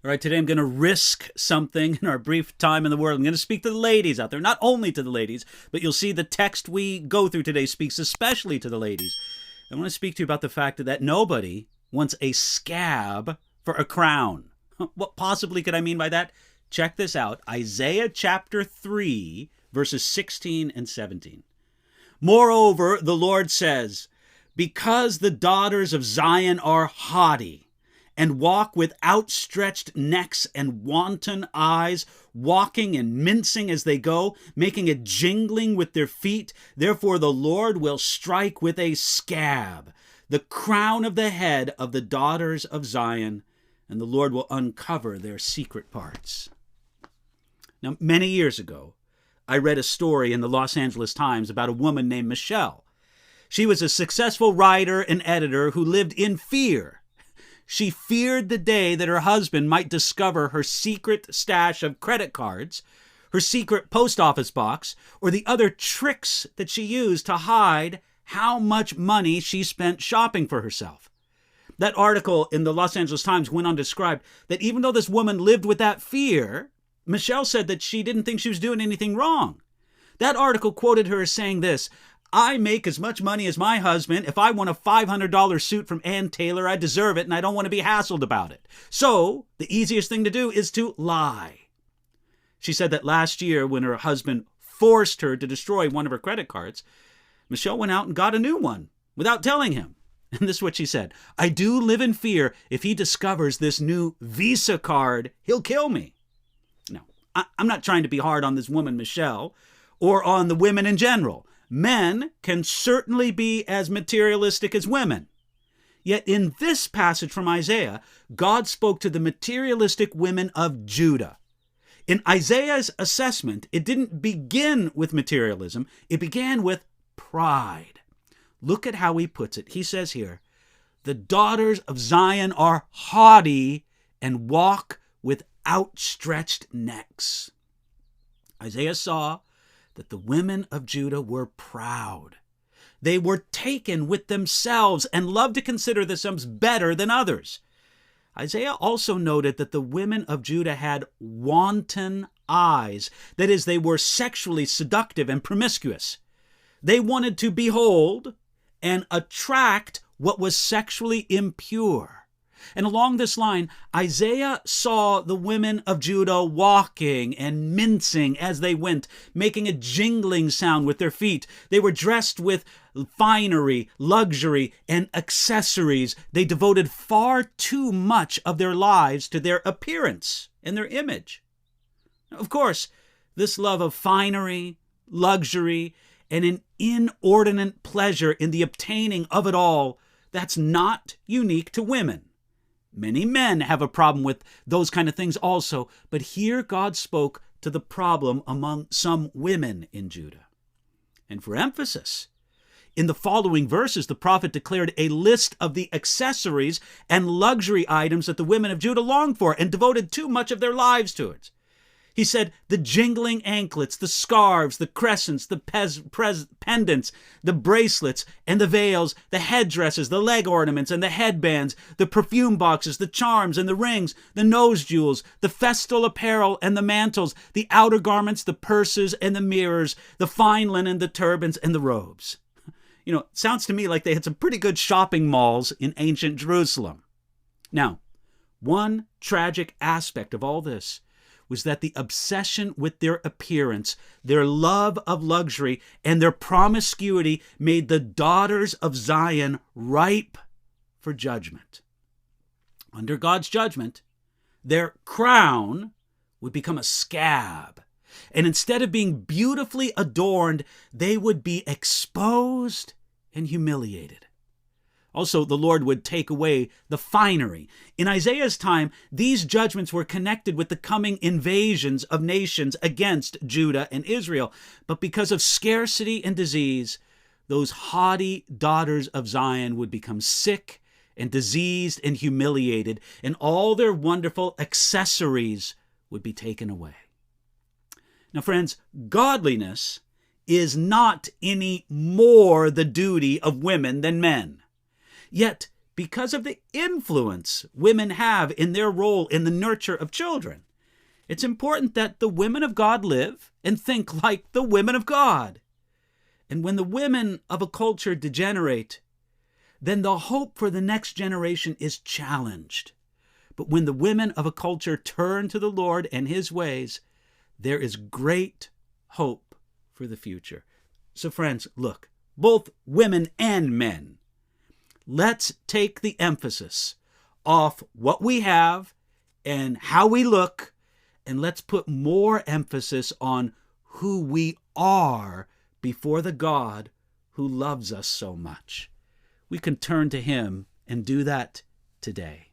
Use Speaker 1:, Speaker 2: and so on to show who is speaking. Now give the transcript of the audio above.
Speaker 1: All right, today I'm going to risk something in our brief time in the Word. I'm going to speak to the ladies out there, not only to the ladies, but you'll see the text we go through today speaks especially to the ladies. I want to speak to you about the fact that nobody wants a scab for a crown. What possibly could I mean by that? Check this out. Isaiah chapter 3, verses 16 and 17. Moreover, the Lord says, because the daughters of Zion are haughty, and walk with outstretched necks and wanton eyes, walking and mincing as they go, making a jingling with their feet. Therefore the Lord will strike with a scab the crown of the head of the daughters of Zion, and the Lord will uncover their secret parts. Now, many years ago, I read a story in the Los Angeles Times about a woman named Michelle. She was a successful writer and editor who lived in fear. She feared the day that her husband might discover her secret stash of credit cards, her secret post office box, or the other tricks that she used to hide how much money she spent shopping for herself. That article in the Los Angeles Times went on to describe that even though this woman lived with that fear, Michelle said that she didn't think she was doing anything wrong. That article quoted her as saying this, I make as much money as my husband. If I want a $500 suit from Ann Taylor, I deserve it, and I don't want to be hassled about it. So the easiest thing to do is to lie. She said that last year when her husband forced her to destroy one of her credit cards, Michelle went out and got a new one without telling him. And this is what she said, I do live in fear. If he discovers this new Visa card, he'll kill me. Now, I'm not trying to be hard on this woman, Michelle, or on the women in general. Men can certainly be as materialistic as women. Yet in this passage from Isaiah, God spoke to the materialistic women of Judah. In Isaiah's assessment, it didn't begin with materialism, it began with pride. Look at how he puts it. He says here, the daughters of Zion are haughty and walk with outstretched necks. Isaiah saw that the women of Judah were proud. They were taken with themselves and loved to consider themselves better than others. Isaiah also noted that the women of Judah had wanton eyes. That is, they were sexually seductive and promiscuous. They wanted to behold and attract what was sexually impure. And along this line, Isaiah saw the women of Judah walking and mincing as they went, making a jingling sound with their feet. They were dressed with finery, luxury, and accessories. They devoted far too much of their lives to their appearance and their image. Of course, this love of finery, luxury, and an inordinate pleasure in the obtaining of it all, that's not unique to women. Many men have a problem with those kind of things also, but here God spoke to the problem among some women in Judah. And for emphasis, in the following verses, the prophet declared a list of the accessories and luxury items that the women of Judah longed for and devoted too much of their lives to it. He said the jingling anklets, the scarves, the crescents, the pendants, the bracelets, and the veils, the headdresses, the leg ornaments, and the headbands, the perfume boxes, the charms, and the rings, the nose jewels, the festal apparel, and the mantles, the outer garments, the purses, and the mirrors, the fine linen, the turbans, and the robes. It sounds to me like they had some pretty good shopping malls in ancient Jerusalem. Now, one tragic aspect of all this was that the obsession with their appearance, their love of luxury, and their promiscuity made the daughters of Zion ripe for judgment. Under God's judgment, their crown would become a scab, and instead of being beautifully adorned, they would be exposed and humiliated. Also, the Lord would take away the finery. In Isaiah's time, these judgments were connected with the coming invasions of nations against Judah and Israel. But because of scarcity and disease, those haughty daughters of Zion would become sick and diseased and humiliated, and all their wonderful accessories would be taken away. Now, friends, godliness is not any more the duty of women than men. Yet, because of the influence women have in their role in the nurture of children. It's important that the women of God live and think like the women of God. And when the women of a culture degenerate, then the hope for the next generation is challenged. But when the women of a culture turn to the Lord and His ways, there is great hope for the future. So friends, look, both women and men, let's take the emphasis off what we have and how we look, and let's put more emphasis on who we are before the God who loves us so much. We can turn to Him and do that today.